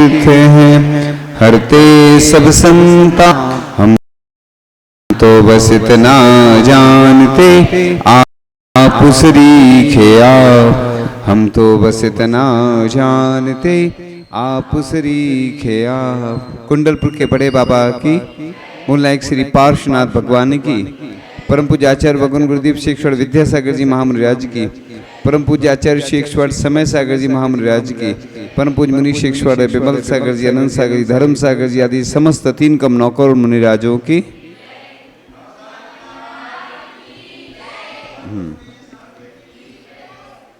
हैं हरते सब संता, हम तो बस इतना जानते आप श्री आप, हम तो बस इतना जानते आप श्री आप। कुंडलपुर के बड़े बाबा की, मूलनायक श्री पार्श्वनाथ भगवान की, परम पूज्य आचार्य भगवान गुरुदेव शेखर विद्यासागर जी महामुनिराज की, परम पूज्य आचार्य शेखर समय सागर जी महामुनिराज की, परम पूज्य मुनि शेखर विमल सागर जी, अनंत सागर जी, धर्म सागर जी आदि समस्त 3 कम नौकर मुनिराजों की।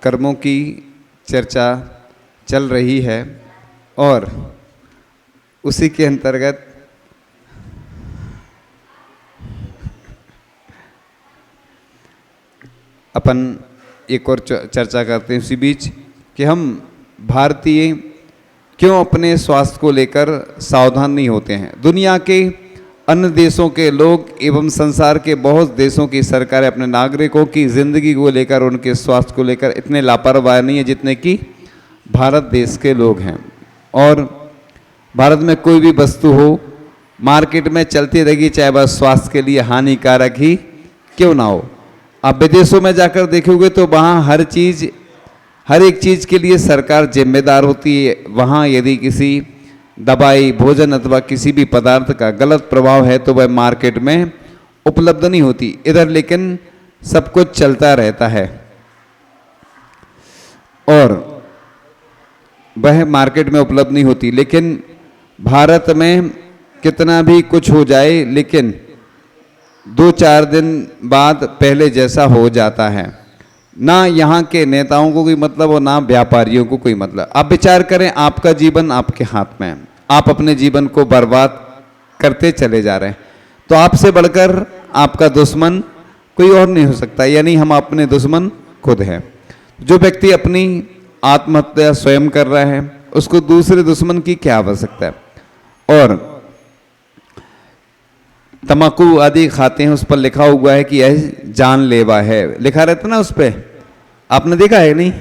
कर्मों की चर्चा चल रही है और उसी के अंतर्गत अपन एक और चर्चा करते हैं उसी बीच कि हम भारतीय क्यों अपने स्वास्थ्य को लेकर सावधान नहीं होते हैं। दुनिया के अन्य देशों के लोग एवं संसार के बहुत देशों की सरकारें अपने नागरिकों की ज़िंदगी को लेकर, उनके स्वास्थ्य को लेकर इतने लापरवाह नहीं है जितने कि भारत देश के लोग हैं। और भारत में कोई भी वस्तु हो मार्केट में चलती रहेगी, चाहे वह स्वास्थ्य के लिए हानिकारक ही क्यों ना हो। आप विदेशों में जाकर देखोगे तो वहाँ हर एक चीज़ के लिए सरकार जिम्मेदार होती है। वहाँ यदि किसी दवाई, भोजन अथवा किसी भी पदार्थ का गलत प्रभाव है तो वह मार्केट में उपलब्ध नहीं होती। इधर लेकिन सब कुछ चलता रहता है और वह मार्केट में उपलब्ध नहीं होती। लेकिन भारत में कितना भी कुछ हो जाए, लेकिन 2-4 दिन बाद पहले जैसा हो जाता है। ना यहाँ के नेताओं को कोई मतलब और ना व्यापारियों को कोई मतलब। आप विचार करें, आपका जीवन आपके हाथ में है, आप अपने जीवन को बर्बाद करते चले जा रहे हैं, तो आपसे बढ़कर आपका दुश्मन कोई और नहीं हो सकता, यानी हम अपने दुश्मन खुद हैं। जो व्यक्ति अपनी आत्महत्या स्वयं कर रहा है उसको दूसरे दुश्मन की क्या आवश्यकता है। और तम्बाकू आदि खाते हैं, उस पर लिखा हुआ है कि यह जानलेवा है, लिखा रहता ना उस पर। आपने देखा है नहीं?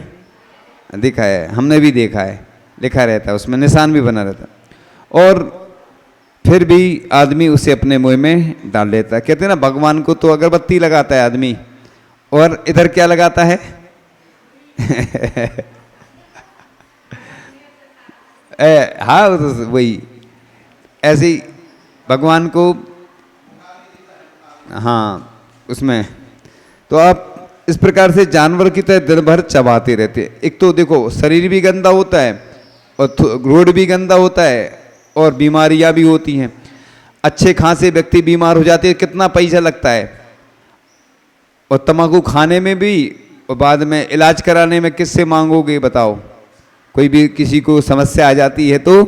देखा है, हमने भी देखा है, लिखा रहता है, उसमें निशान भी बना रहता है। और फिर भी आदमी उसे अपने मुंह में डाल लेता है। कहते हैं ना, भगवान को तो अगरबत्ती लगाता है आदमी, और इधर क्या लगाता है? हाँ, वही ऐसे ही भगवान को, हाँ उसमें। तो आप इस प्रकार से जानवर की तरह दिन भर चबाते रहते हैं। एक तो देखो शरीर भी गंदा होता है और रोड भी गंदा होता है और बीमारियां भी होती हैं। अच्छे खासे व्यक्ति बीमार हो जाते हैं, कितना पैसा लगता है। और तम्बाकू खाने में भी और बाद में इलाज कराने में किससे मांगोगे बताओ? कोई भी किसी को समस्या आ जाती है तो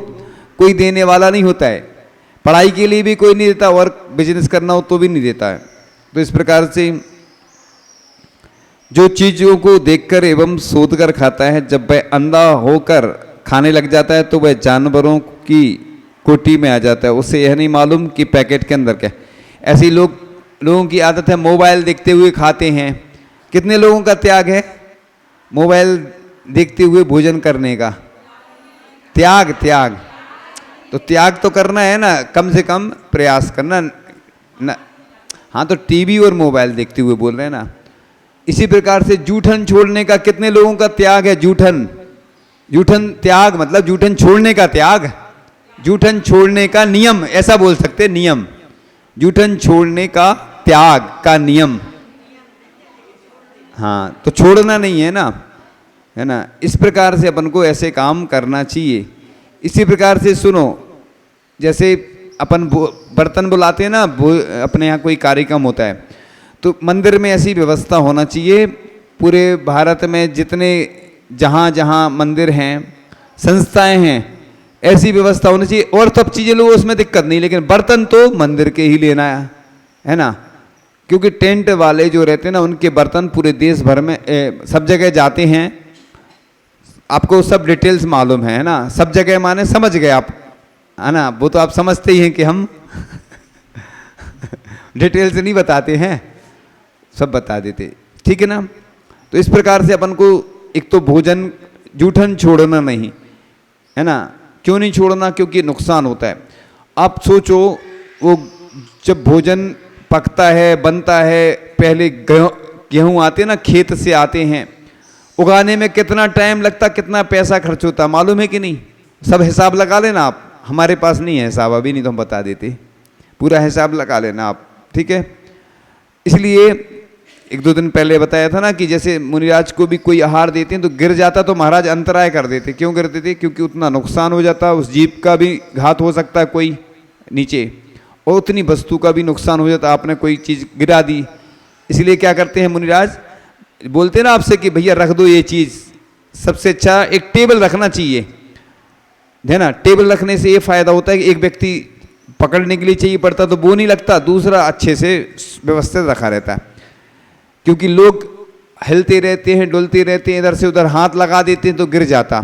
कोई देने वाला नहीं होता है। पढ़ाई के लिए भी कोई नहीं देता, और बिजनेस करना हो तो भी नहीं देता है। तो इस प्रकार से जो चीज़ों को देखकर एवं सोचकर खाता है, जब वह अंधा होकर खाने लग जाता है तो वह जानवरों की कोटि में आ जाता है। उसे यह नहीं मालूम कि पैकेट के अंदर क्या। ऐसे लोगों की आदत है मोबाइल देखते हुए खाते हैं। कितने लोगों का त्याग है मोबाइल देखते हुए भोजन करने का? त्याग तो त्याग तो करना है ना, कम से कम प्रयास करना ना। हाँ, तो टीवी और मोबाइल देखते हुए बोल रहे हैं ना। इसी प्रकार से जूठन छोड़ने का कितने लोगों का त्याग है? जूठन त्याग मतलब जूठन छोड़ने का त्याग, जूठन छोड़ने का नियम, ऐसा बोल सकते नियम। जूठन छोड़ने का त्याग का नियम, हाँ, तो छोड़ना नहीं है ना। इस प्रकार से अपन को ऐसे काम करना चाहिए। इसी प्रकार से सुनो, जैसे अपन बर्तन बुलाते हैं ना, अपने यहाँ कोई कार्यक्रम होता है तो मंदिर में ऐसी व्यवस्था होना चाहिए। पूरे भारत में जितने जहाँ मंदिर हैं, संस्थाएं हैं, ऐसी व्यवस्था होनी चाहिए। और सब चीज़ें लो, उसमें दिक्कत नहीं, लेकिन बर्तन तो मंदिर के ही लेना है ना। क्योंकि टेंट वाले जो रहते हैं ना, उनके बर्तन पूरे देश भर में सब जगह जाते हैं। आपको सब डिटेल्स मालूम है ना, सब जगह माने समझ गए आप, है ना। वो तो आप समझते ही हैं कि हम डिटेल्स नहीं बताते हैं, सब बता देते, ठीक है ना। तो इस प्रकार से अपन को एक तो भोजन जूठन छोड़ना नहीं, है ना। क्यों नहीं छोड़ना? क्योंकि नुकसान होता है। आप सोचो, वो जब भोजन पकता है, बनता है, पहले गेहूँ आते ना, खेत से आते हैं, उगाने में कितना टाइम लगता, कितना पैसा खर्च होता, मालूम है कि नहीं? सब हिसाब लगा लेना आप। हमारे पास नहीं है हिसाब अभी, नहीं तो हम बता देते। पूरा हिसाब लगा लेना आप, ठीक है? इसलिए एक दो दिन पहले बताया था ना कि जैसे मुनिराज को भी कोई आहार देते हैं तो गिर जाता तो महाराज अंतराय कर देते। क्यों करते थे? क्योंकि उतना नुकसान हो जाता, उस जीव का भी घात हो सकता है कोई नीचे, और उतनी वस्तु का भी नुकसान हो जाता, आपने कोई चीज़ गिरा दी। इसलिए क्या करते हैं मुनिराज, बोलते हैं ना आपसे कि भैया रख दो ये चीज़। सबसे अच्छा एक टेबल रखना चाहिए, है ना? टेबल रखने से ये फ़ायदा होता है कि एक व्यक्ति पकड़ने के लिए चाहिए पड़ता तो वो नहीं लगता, दूसरा अच्छे से व्यवस्थित रखा रहता है। क्योंकि लोग हिलते रहते हैं, डुलते रहते हैं, इधर से उधर हाथ लगा देते हैं तो गिर जाता।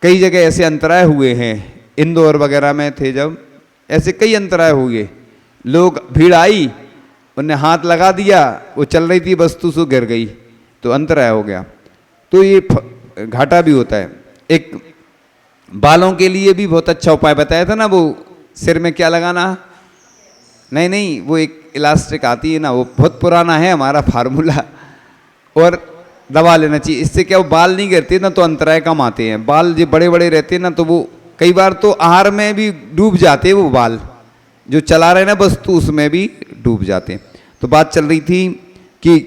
कई जगह ऐसे अंतराय हुए हैं, इंदौर वगैरह में थे जब, ऐसे कई अंतराय हुए। लोग, भीड़ आई, उनने हाथ लगा दिया, वो चल रही थी वस्तु से गिर गई तो अंतराय हो गया। तो ये घाटा भी होता है। एक बालों के लिए भी बहुत अच्छा उपाय बताया था ना, वो सिर में क्या लगाना, नहीं, वो एक इलास्टिक आती है ना, वो बहुत पुराना है हमारा फार्मूला, और दबा लेना चाहिए। इससे क्या, वो बाल नहीं गिरते ना तो अंतराय कम आते हैं। बाल जो बड़े बड़े रहते हैं ना, तो वो कई बार तो आहार में भी डूब जाते हैं, वो बाल जो चला रहे ना वस्तु उसमें भी डूब जाते हैं। तो बात चल रही थी कि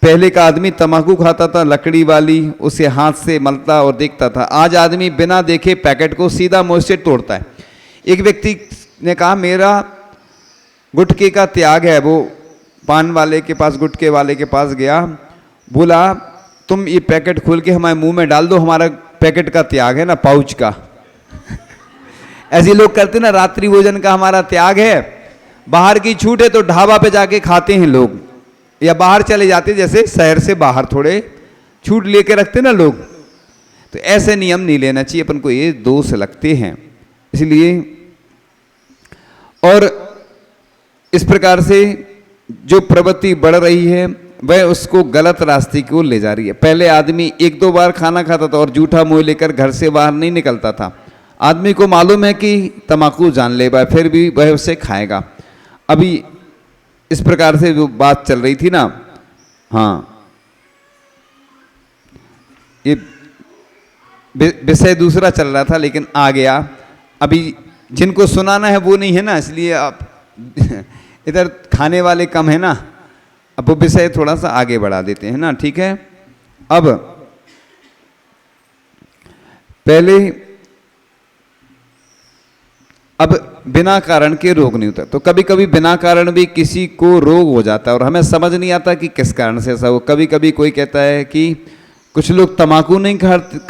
पहले का आदमी तम्बाकू खाता था, लकड़ी वाली, उसे हाथ से मलता और देखता था। आज आदमी बिना देखे पैकेट को सीधा मुंह से तोड़ता है। एक व्यक्ति ने कहा मेरा गुटखे का त्याग है। वो पान वाले के पास, गुटखे वाले के पास गया, बोला तुम ये पैकेट खोल के हमारे मुंह में डाल दो, हमारा पैकेट का त्याग है ना, पाउच का। ऐसे लोग करते ना, रात्रि भोजन का हमारा त्याग है, बाहर की छूट है तो ढाबा पे जाके खाते हैं लोग, या बाहर चले जाते, जैसे शहर से बाहर थोड़े छूट लेके रखते ना लोग। तो ऐसे नियम नहीं लेना चाहिए अपन को, ये दोष लगते हैं। इसलिए, और इस प्रकार से जो प्रवृत्ति बढ़ रही है वह उसको गलत रास्ते की ओर ले जा रही है। पहले आदमी एक दो बार खाना खाता था और जूठा मुंह लेकर घर से बाहर नहीं निकलता था। आदमी को मालूम है कि तम्बाकू जानलेवा है, फिर भी वह उसे खाएगा। अभी इस प्रकार से जो बात चल रही थी ना, हाँ, ये विषय दूसरा चल रहा था लेकिन आ गया। अभी जिनको सुनाना है वो नहीं है ना, इसलिए आप इधर खाने वाले कम है ना, अब वो विषय थोड़ा सा आगे बढ़ा देते हैं ना, ठीक है। अब पहले, अब बिना कारण के रोग नहीं होता, तो कभी कभी बिना कारण भी किसी को रोग हो जाता है और हमें समझ नहीं आता कि किस कारण से ऐसा हो। कभी कभी कोई कहता है कि कुछ लोग तम्बाकू नहीं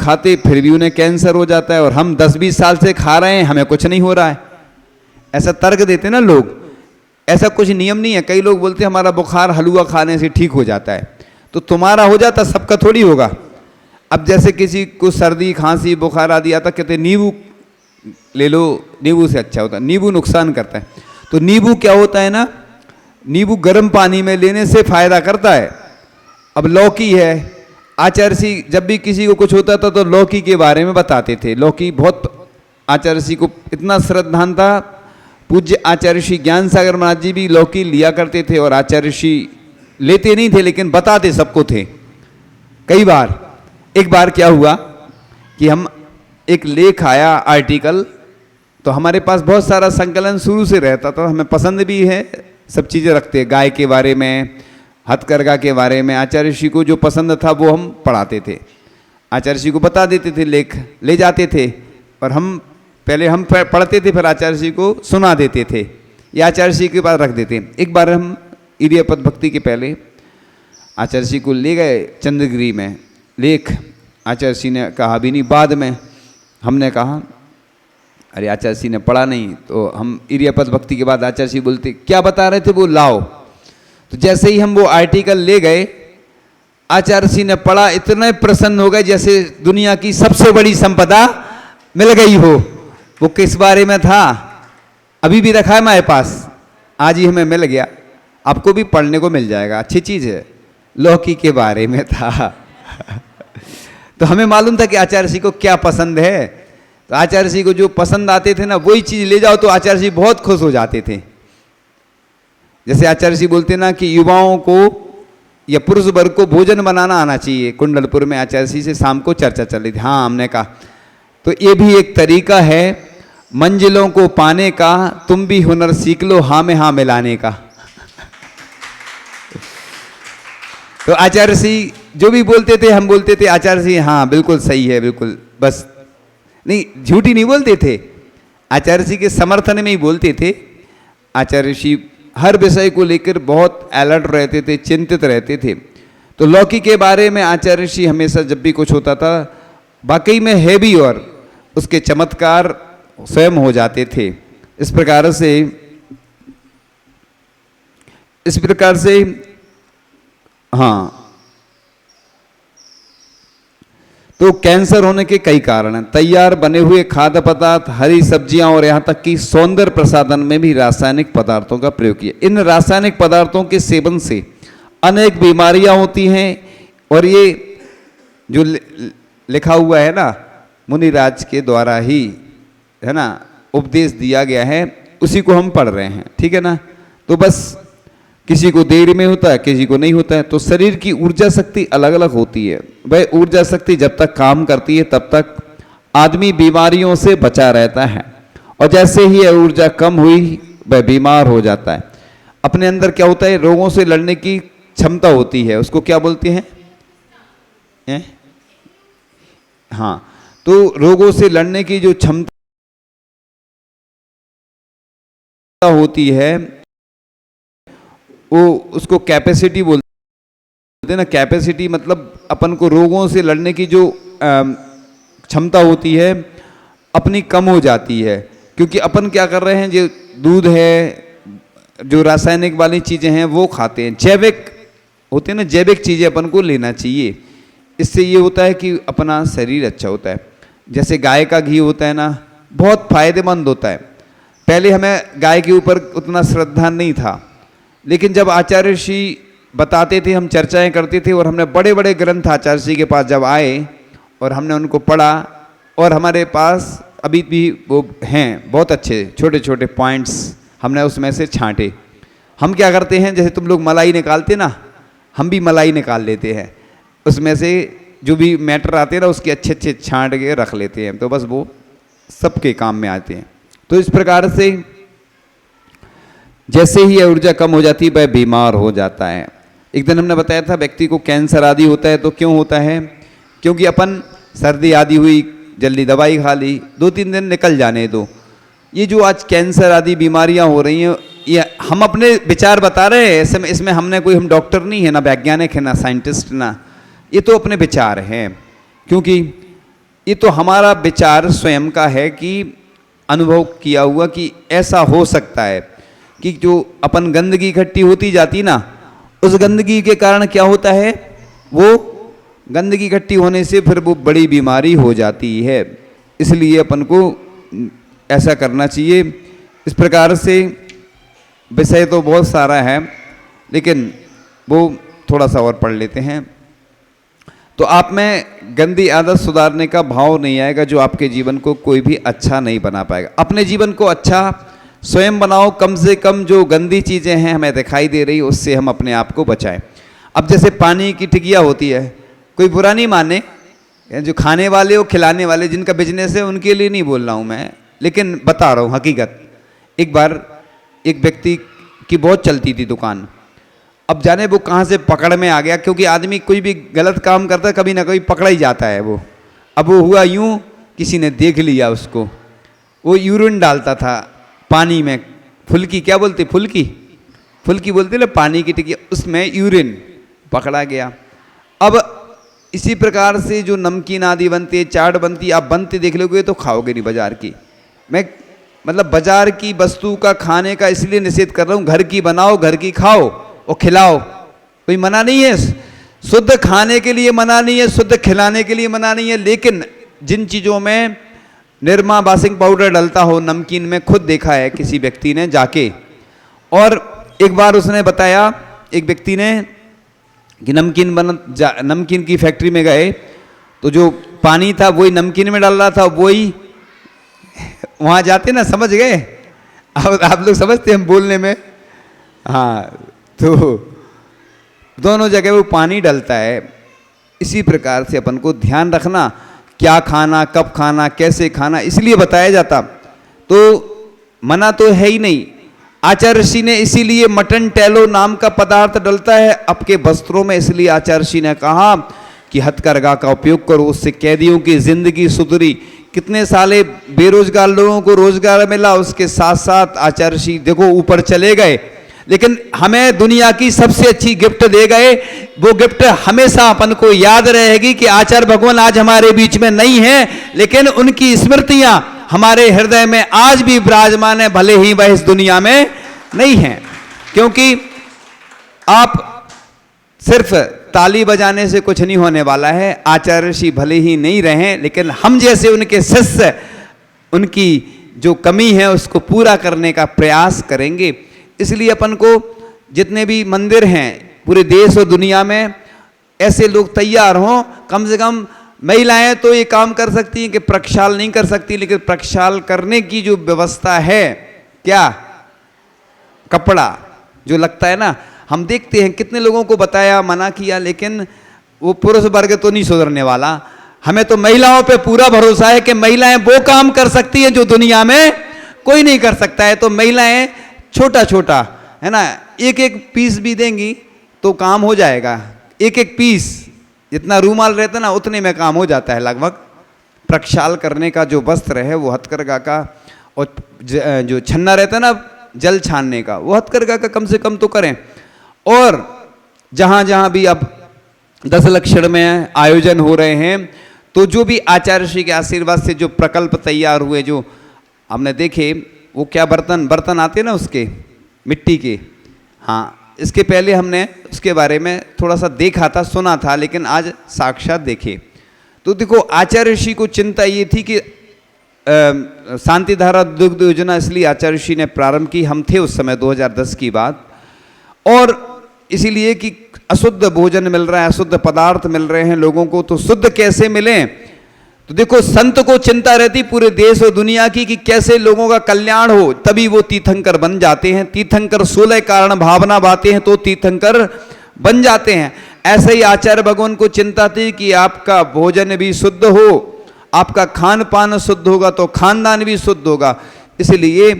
खाते फिर भी उन्हें कैंसर हो जाता है, और हम 10-20 साल से खा रहे हैं हमें कुछ नहीं हो रहा है। ऐसा तर्क देते ना लोग। ऐसा कुछ नियम नहीं है। कई लोग बोलते हैं हमारा बुखार हलवा खाने से ठीक हो जाता है, तो तुम्हारा हो जाता, सबका थोड़ी होगा। अब जैसे किसी को सर्दी खांसी बुखार आदि आता, कहते नींबू ले लो, नींबू से अच्छा होता है। नींबू नुकसान करता है। तो नींबू क्या होता है ना, नींबू गर्म पानी में लेने से फायदा करता है। अब लौकी है, आचार्य ऋषि जब भी किसी को कुछ होता था तो लौकी के बारे में बताते थे। लौकी बहुत, आचार्य ऋषि को इतना श्रद्धान था, पूज्य आचार्य ऋषि ज्ञान सागर महाराज जी भी लौकी लिया करते थे, और आचार्य ऋषि लेते नहीं थे लेकिन बताते सबको थे। कई बार, एक बार क्या हुआ कि हम एक लेख आया आर्टिकल, तो हमारे पास बहुत सारा संकलन शुरू से रहता था, हमें पसंद भी है, सब चीज़ें रखते हैं, गाय के बारे में, हथकरघा के बारे में। आचार्य ऋषि को जो पसंद था वो हम पढ़ाते थे, आचार्य ऋषि को बता देते थे, लेख ले जाते थे, और हम पहले हम पढ़ते थे फिर आचार्य ऋषि को सुना देते थे, या आचार्य ऋषि के पास रख देते। एक बार हम इरियापद भक्ति के पहले आचार्य ऋषि को ले गए चंद्रगिरी में, लेख आचार्य ऋषि ने कहा भी नहीं, बाद में हमने कहा अरे आचार्य ऋषि ने पढ़ा नहीं, तो हम इरियापद भक्ति के बाद आचार्य ऋषि बोलते क्या बता रहे थे वो लाओ। तो जैसे ही हम वो आर्टिकल ले गए, आचार्य ऋषि ने पढ़ा, इतने प्रसन्न हो गए जैसे दुनिया की सबसे बड़ी संपदा मिल गई हो। वो किस बारे में था, अभी भी रखा है हमारे पास, आज ही हमें मिल गया, आपको भी पढ़ने को मिल जाएगा, अच्छी चीज़ है। लौकी के बारे में था। तो हमें मालूम था कि आचार्य ऋषि को क्या पसंद है, तो आचार्य जी को जो पसंद आते थे ना, वही चीज ले जाओ तो आचार्य जी बहुत खुश हो जाते थे। जैसे आचार्य जी बोलते ना कि युवाओं को या पुरुष वर्ग को भोजन बनाना आना चाहिए। कुंडलपुर में आचार्य जी से शाम को चर्चा चल रही थी। हाँ, हमने कहा तो ये भी एक तरीका है मंजिलों को पाने का, तुम भी हुनर सीख लो हाँ में हाँ मिलाने का। तो आचार्य जी जो भी बोलते थे हम बोलते थे आचार्य जी हाँ बिल्कुल सही है, बिल्कुल, बस नहीं, झूठी नहीं बोलते थे, आचार्य जी के समर्थन में ही बोलते थे। आचार्य जी हर विषय को लेकर बहुत अलर्ट रहते थे, चिंतित रहते थे। तो लौकी के बारे में आचार्य जी हमेशा जब भी कुछ होता था वाकई में है भी, और उसके चमत्कार स्वयं हो जाते थे। इस प्रकार से हाँ, तो कैंसर होने के कई कारण हैं। तैयार बने हुए खाद्य पदार्थ, हरी सब्जियां और यहाँ तक कि सौंदर्य प्रसाधन में भी रासायनिक पदार्थों का प्रयोग किया। इन रासायनिक पदार्थों के सेवन से अनेक बीमारियां होती हैं, और ये जो लिखा हुआ है ना मुनिराज के द्वारा ही, है ना, उपदेश दिया गया है, उसी को हम पढ़ रहे हैं, ठीक है ना। तो बस किसी को देर में होता है, किसी को नहीं होता है। तो शरीर की ऊर्जा शक्ति अलग अलग होती है। वह ऊर्जा शक्ति जब तक काम करती है तब तक आदमी बीमारियों से बचा रहता है, और जैसे ही यह ऊर्जा कम हुई वह बीमार हो जाता है। अपने अंदर क्या होता है, रोगों से लड़ने की क्षमता होती है, उसको क्या बोलते हैं? हाँ, तो रोगों से लड़ने की जो क्षमता होती है वो उसको कैपेसिटी बोलते हैं ना। कैपेसिटी मतलब अपन को रोगों से लड़ने की जो क्षमता होती है अपनी कम हो जाती है, क्योंकि अपन क्या कर रहे हैं, जो दूध है, जो रासायनिक वाली चीज़ें हैं वो खाते हैं। जैविक होते हैं ना, जैविक चीज़ें अपन को लेना चाहिए। इससे ये होता है कि अपना शरीर अच्छा होता है। जैसे गाय का घी होता है ना, बहुत फायदेमंद होता है। पहले हमें गाय के ऊपर उतना श्रद्धा नहीं था, लेकिन जब आचार्य जी बताते थे, हम चर्चाएं करते थे, और हमने बड़े बड़े ग्रंथ आचार्य जी के पास जब आए और हमने उनको पढ़ा, और हमारे पास अभी भी वो हैं बहुत अच्छे छोटे छोटे पॉइंट्स, हमने उसमें से छांटे। हम क्या करते हैं, जैसे तुम लोग मलाई निकालते ना, हम भी मलाई निकाल लेते हैं, उसमें से जो भी मैटर आते हैं ना उसके अच्छे अच्छे छांट के रख लेते हैं, तो बस वो सबके काम में आते हैं। तो इस प्रकार से जैसे ही ऊर्जा कम हो जाती है वह बीमार हो जाता है। एक दिन हमने बताया था व्यक्ति को कैंसर आदि होता है, तो क्यों होता है? क्योंकि अपन सर्दी आदि हुई, जल्दी दवाई खा ली, 2-3 दिन निकल जाने दो। ये जो आज कैंसर आदि बीमारियां हो रही हैं, ये हम अपने विचार बता रहे हैं, इसमें हमने कोई, हम डॉक्टर नहीं है, ना वैज्ञानिक है, ना साइंटिस्ट, ना, ये तो अपने विचार हैं। क्योंकि ये तो हमारा विचार स्वयं का है कि अनुभव किया हुआ कि ऐसा हो सकता है कि जो अपन गंदगी इकट्ठी होती जाती ना, उस गंदगी के कारण क्या होता है, वो गंदगी इकट्ठी होने से फिर वो बड़ी बीमारी हो जाती है। इसलिए अपन को ऐसा करना चाहिए। इस प्रकार से विषय तो बहुत सारा है, लेकिन वो थोड़ा सा और पढ़ लेते हैं। तो आप में गंदी आदत सुधारने का भाव नहीं आएगा, जो आपके जीवन को कोई भी अच्छा नहीं बना पाएगा। अपने जीवन को अच्छा स्वयं बनाओ, कम से कम जो गंदी चीज़ें हैं हमें दिखाई दे रही, उससे हम अपने आप को बचाएं। अब जैसे पानी की टिकिया होती है, कोई बुरा नहीं माने, जो खाने वाले और खिलाने वाले जिनका बिजनेस है उनके लिए नहीं बोल रहा हूँ मैं, लेकिन बता रहा हूँ हकीकत। एक बार एक व्यक्ति की बहुत चलती थी दुकान, अब जाने वो कहाँ से पकड़ में आ गया, क्योंकि आदमी कोई भी गलत काम करता है कभी ना कभी पकड़ा ही जाता है वो। अब वो हुआ यूँ, किसी ने देख लिया उसको, वो यूरिन डालता था पानी में, फुल्की क्या बोलते, फुल्की बोलते ना, पानी की टिकिया, उसमें यूरिन पकड़ा गया। अब इसी प्रकार से जो नमकीन आदि बनती है, चाट बनती है, आप बनते देख लोगे तो खाओगे नहीं बाजार की। मैं मतलब बाजार की वस्तु का खाने का इसलिए निषेध कर रहा हूँ, घर की बनाओ, घर की खाओ और खिलाओ, कोई मना नहीं है। शुद्ध खाने के लिए मना नहीं है, शुद्ध खिलाने के लिए मना नहीं है, लेकिन जिन चीज़ों में निरमा वाशिंग पाउडर डलता हो, नमकीन में खुद देखा है किसी व्यक्ति ने जाके, और एक बार उसने बताया एक व्यक्ति ने कि नमकीन की फैक्ट्री में गए तो जो पानी था वही नमकीन में डाल रहा था, वही वहाँ जाते ना, समझ गए? अब आप लोग समझते हैं हम बोलने में। हाँ, तो दोनों जगह वो पानी डलता है। इसी प्रकार से अपन को ध्यान रखना, क्या खाना, कब खाना, कैसे खाना, इसलिए बताया जाता। तो मना तो है ही नहीं। आचार्य ऋषि ने इसीलिए मटन टैलो नाम का पदार्थ डलता है आपके वस्त्रों में, इसलिए आचार्य ऋषि ने कहा कि हथकरघा का उपयोग करो, उससे कैदियों की जिंदगी सुधरी। कितने साले बेरोजगार लोगों को रोजगार मिला, उसके साथ साथ आचार्य ऋषि देखो ऊपर चले गए, लेकिन हमें दुनिया की सबसे अच्छी गिफ्ट दे गए। वो गिफ्ट हमेशा अपन को याद रहेगी कि आचार्य भगवान आज हमारे बीच में नहीं है, लेकिन उनकी स्मृतियां हमारे हृदय में आज भी विराजमान है, भले ही वह इस दुनिया में नहीं है। क्योंकि आप सिर्फ ताली बजाने से कुछ नहीं होने वाला है। आचार्य ऋषि भले ही नहीं रहे, लेकिन हम जैसे उनके शिष्य उनकी जो कमी है उसको पूरा करने का प्रयास करेंगे। इसलिए अपन को जितने भी मंदिर हैं पूरे देश और दुनिया में, ऐसे लोग तैयार हों। कम से कम महिलाएं तो ये काम कर सकती हैं कि प्रक्षाल नहीं कर सकती, लेकिन प्रक्षाल करने की जो व्यवस्था है, क्या कपड़ा जो लगता है ना, हम देखते हैं कितने लोगों को बताया, मना किया, लेकिन वो पुरुष वर्ग तो नहीं सुधरने वाला। हमें तो महिलाओं पे पूरा भरोसा है कि महिलाएं वो काम कर सकती हैं जो दुनिया में कोई नहीं कर सकता है। तो महिलाएं छोटा छोटा है ना, एक एक पीस भी देंगी तो काम हो जाएगा। एक एक पीस जितना रूमाल रहता है ना, उतने में काम हो जाता है लगभग। प्रक्षाल करने का जो वस्त्र है वो हथकरघा का, और जो छन्ना रहता है ना जल छानने का, वो हथकरघा का कम से कम तो करें। और जहाँ जहाँ भी अब 10 लक्षण में आयोजन हो रहे हैं, तो जो भी आचार्य श्री के आशीर्वाद से जो प्रकल्प तैयार हुए, जो हमने देखे, वो क्या बर्तन आते हैं ना उसके, मिट्टी के। हाँ, इसके पहले हमने उसके बारे में थोड़ा सा देखा था, सुना था, लेकिन आज साक्षात देखे। तो देखो आचार्य ऋषि को चिंता ये थी कि शांति धारा दुग्ध योजना इसलिए आचार्य ऋषि ने प्रारंभ की। हम थे उस समय 2010 की बात, और इसीलिए कि अशुद्ध भोजन मिल रहा है, अशुद्ध पदार्थ मिल रहे हैं लोगों को, तो शुद्ध कैसे मिले। तो देखो संत को चिंता रहती पूरे देश और दुनिया की कि कैसे लोगों का कल्याण हो, तभी वो तीर्थंकर बन जाते हैं। तीर्थंकर 16 कारण भावना बातें हैं तो तीर्थंकर बन जाते हैं। ऐसे ही आचार्य भगवान को चिंता थी कि आपका भोजन भी शुद्ध हो, आपका खान पान शुद्ध होगा तो खानदान भी शुद्ध होगा। इसलिए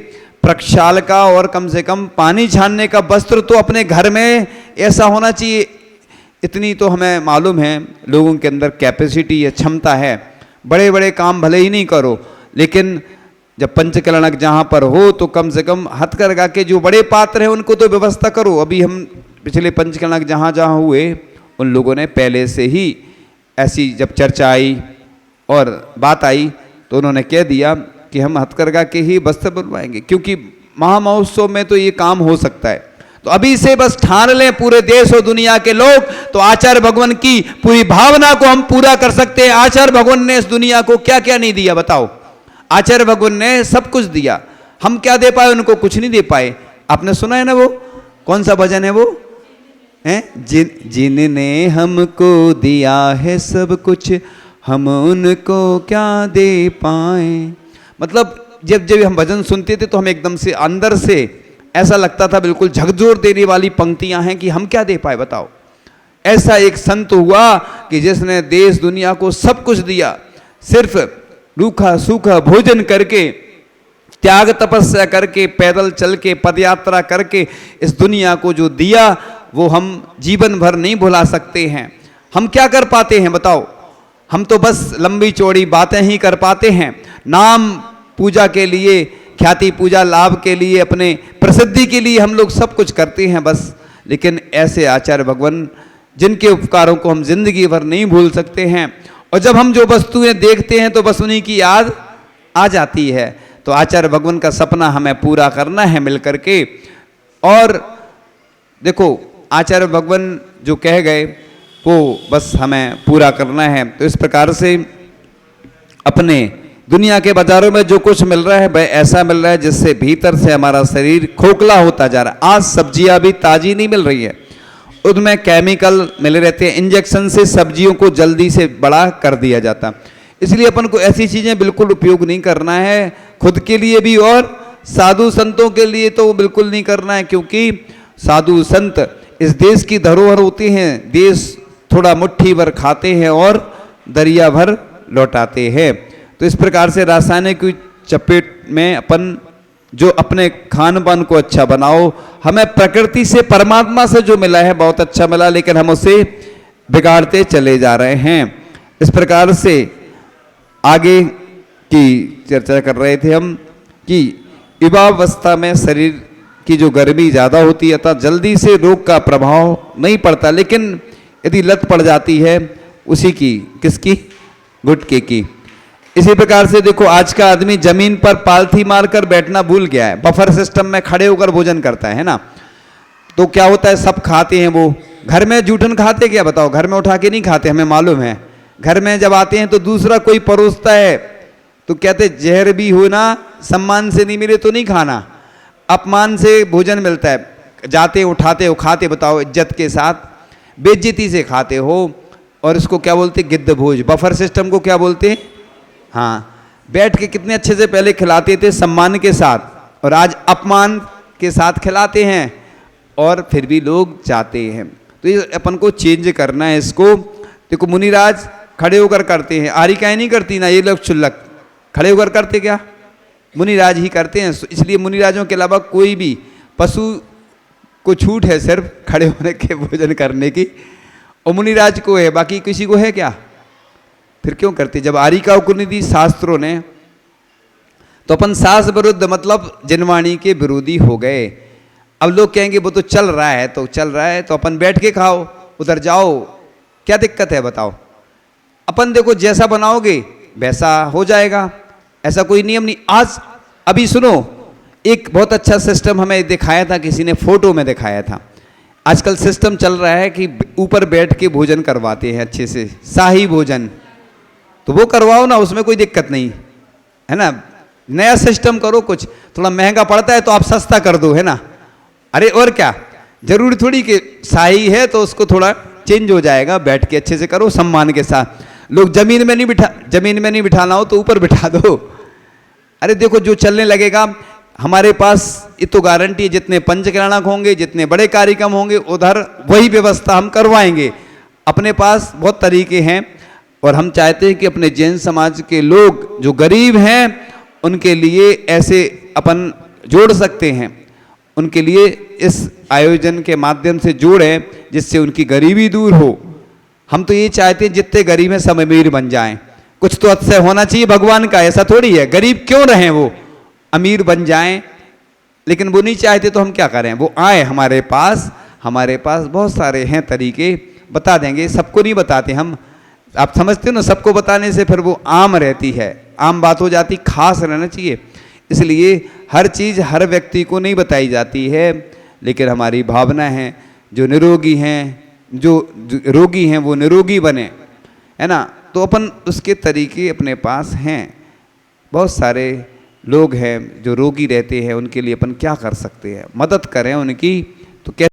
प्रक्षाल का और कम से कम पानी छानने का वस्त्र तो अपने घर में ऐसा होना चाहिए। इतनी तो हमें मालूम है लोगों के अंदर कैपेसिटी या क्षमता है। बड़े बड़े काम भले ही नहीं करो, लेकिन जब पंचकलनक जहाँ पर हो तो कम से कम हथकरघा के जो बड़े पात्र हैं उनको तो व्यवस्था करो। अभी हम पिछले पंचकलनक जहाँ जहाँ हुए, उन लोगों ने पहले से ही ऐसी जब चर्चा आई और बात आई तो उन्होंने कह दिया कि हम हथकरघा के ही वस्त्र बनवाएंगे, क्योंकि महामहोत्सव में तो ये काम हो सकता है। तो अभी से बस ठान लें पूरे देश और दुनिया के लोग, तो आचार्य भगवान की पूरी भावना को हम पूरा कर सकते हैं। आचार्य भगवान ने इस दुनिया को क्या क्या नहीं दिया बताओ। आचार्य भगवान ने सब कुछ दिया, हम क्या दे पाए उनको? कुछ नहीं दे पाए। आपने सुना है ना वो कौन सा भजन है वो, हैं? जिनने हमको दिया है सब कुछ, हम उनको क्या दे पाए। मतलब जब जब हम भजन सुनते थे तो हम एकदम से अंदर से ऐसा लगता था बिल्कुल झकझोर देने वाली पंक्तियां हैं कि हम क्या दे पाए बताओ। ऐसा एक संत हुआ कि जिसने देश दुनिया को सब कुछ दिया, सिर्फ रूखा सूखा भोजन करके, त्याग तपस्या करके, पैदल चल के, पदयात्रा करके इस दुनिया को जो दिया वो हम जीवन भर नहीं भुला सकते हैं। हम क्या कर पाते हैं बताओ? हम तो बस लंबी चौड़ी बातें ही कर पाते हैं, नाम पूजा के लिए, ख्याति पूजा लाभ के लिए, अपने प्रसिद्धि के लिए हम लोग सब कुछ करते हैं बस। लेकिन ऐसे आचार्य भगवान जिनके उपकारों को हम जिंदगी भर नहीं भूल सकते हैं, और जब हम जो वस्तुएं देखते हैं तो बस उन्हीं की याद आ जाती है। तो आचार्य भगवान का सपना हमें पूरा करना है मिलकर के। और देखो आचार्य भगवान जो कह गए वो बस हमें पूरा करना है। तो इस प्रकार से अपने दुनिया के बाजारों में जो कुछ मिल रहा है वह ऐसा मिल रहा है जिससे भीतर से हमारा शरीर खोखला होता जा रहा है। आज सब्जियां भी ताजी नहीं मिल रही है, उनमें केमिकल मिले रहते हैं, इंजेक्शन से सब्जियों को जल्दी से बड़ा कर दिया जाता। इसलिए अपन को ऐसी चीज़ें बिल्कुल उपयोग नहीं करना है। खुद के लिए भी और साधु संतों के लिए तो बिल्कुल नहीं करना है, क्योंकि साधु संत इस देश की धरोहर होते हैं। देश थोड़ा मुट्ठी भर खाते हैं और दरिया भर लौटाते हैं। तो इस प्रकार से रासायनिक की चपेट में अपन जो अपने खान पान को अच्छा बनाओ। हमें प्रकृति से, परमात्मा से जो मिला है बहुत अच्छा मिला, लेकिन हम उसे बिगाड़ते चले जा रहे हैं। इस प्रकार से आगे की चर्चा कर रहे थे हम कि युवावस्था में शरीर की जो गर्मी ज़्यादा होती है अतः जल्दी से रोग का प्रभाव नहीं पड़ता, लेकिन यदि लत पड़ जाती है उसी की, किसकी, गुटखे की। इसी प्रकार से देखो आज का आदमी जमीन पर पालथी मारकर बैठना भूल गया है, बफर सिस्टम में खड़े होकर भोजन करता है ना। तो क्या होता है, सब खाते हैं। वो घर में जूठन खाते क्या बताओ, घर में उठा के नहीं खाते, हमें मालूम है। घर में जब आते हैं तो दूसरा कोई परोसता है तो कहते जहर भी हो ना, सम्मान से नहीं मिले तो नहीं खाना, अपमान से भोजन मिलता है। जाते उठाते हो खाते, बताओ इज्जत के साथ, बेइज्जती से खाते हो। और इसको क्या बोलते, गिद्ध भोज। बफर सिस्टम को क्या बोलते, हाँ, बैठ के कितने अच्छे से पहले खिलाते थे सम्मान के साथ, और आज अपमान के साथ खिलाते हैं और फिर भी लोग जाते हैं। तो ये अपन को चेंज करना है इसको। देखो मुनिराज खड़े होकर करते हैं, आरिकाएं नहीं करती ना, ये लोग चुल्लक खड़े होकर करते क्या, मुनिराज ही करते हैं। इसलिए मुनिराजों के अलावा कोई भी पशु को छूट है सिर्फ खड़े होने के भोजन करने की, और मुनिराज को है, बाकी किसी को है क्या, फिर क्यों करते। जब आरिका को नहीं दी शास्त्रों ने तो अपन शास्त्र विरुद्ध मतलब जनवाणी के विरोधी हो गए। अब लोग कहेंगे वो तो चल रहा है, तो चल रहा है तो अपन बैठ के खाओ, उधर जाओ, क्या दिक्कत है बताओ। अपन देखो जैसा बनाओगे वैसा हो जाएगा, ऐसा कोई नियम नहीं। आज अभी सुनो, एक बहुत अच्छा सिस्टम हमें दिखाया था, किसी ने फोटो में दिखाया था। आजकल सिस्टम चल रहा है कि ऊपर बैठ के भोजन करवाते हैं अच्छे से, शाही भोजन, तो वो करवाओ ना, उसमें कोई दिक्कत नहीं है ना। नया सिस्टम करो, कुछ थोड़ा महंगा पड़ता है तो आप सस्ता कर दो, है ना। अरे और क्या, जरूरी थोड़ी कि शाही है तो उसको थोड़ा चेंज हो जाएगा, बैठ के अच्छे से करो सम्मान के साथ। लोग जमीन में नहीं बिठाना हो तो ऊपर बिठा दो। अरे देखो जो चलने लगेगा, हमारे पास ये तो गारंटी है, जितने पंचकर्णक होंगे, जितने बड़े कार्यक्रम होंगे, उधर वही व्यवस्था हम करवाएंगे। अपने पास बहुत तरीके हैं और हम चाहते हैं कि अपने जैन समाज के लोग जो गरीब हैं उनके लिए ऐसे अपन जोड़ सकते हैं, उनके लिए इस आयोजन के माध्यम से जोड़ें जिससे उनकी गरीबी दूर हो। हम तो ये चाहते हैं जितने गरीब हैं सब अमीर बन जाएं। कुछ तो अतिशय होना चाहिए भगवान का, ऐसा थोड़ी है गरीब क्यों रहें, वो अमीर बन जाएं। लेकिन वो नहीं चाहते तो हम क्या करें, वो आए हमारे पास बहुत सारे हैं तरीके, बता देंगे। सबको नहीं बताते हम, आप समझते हो ना, सबको बताने से फिर वो आम रहती है, आम बात हो जाती, खास रहना चाहिए। इसलिए हर चीज़ हर व्यक्ति को नहीं बताई जाती है, लेकिन हमारी भावना है जो निरोगी हैं, जो रोगी हैं वो निरोगी बने, है ना। तो अपन उसके तरीके अपने पास हैं। बहुत सारे लोग हैं जो रोगी रहते हैं, उनके लिए अपन क्या कर सकते हैं, मदद करें उनकी। तो क्या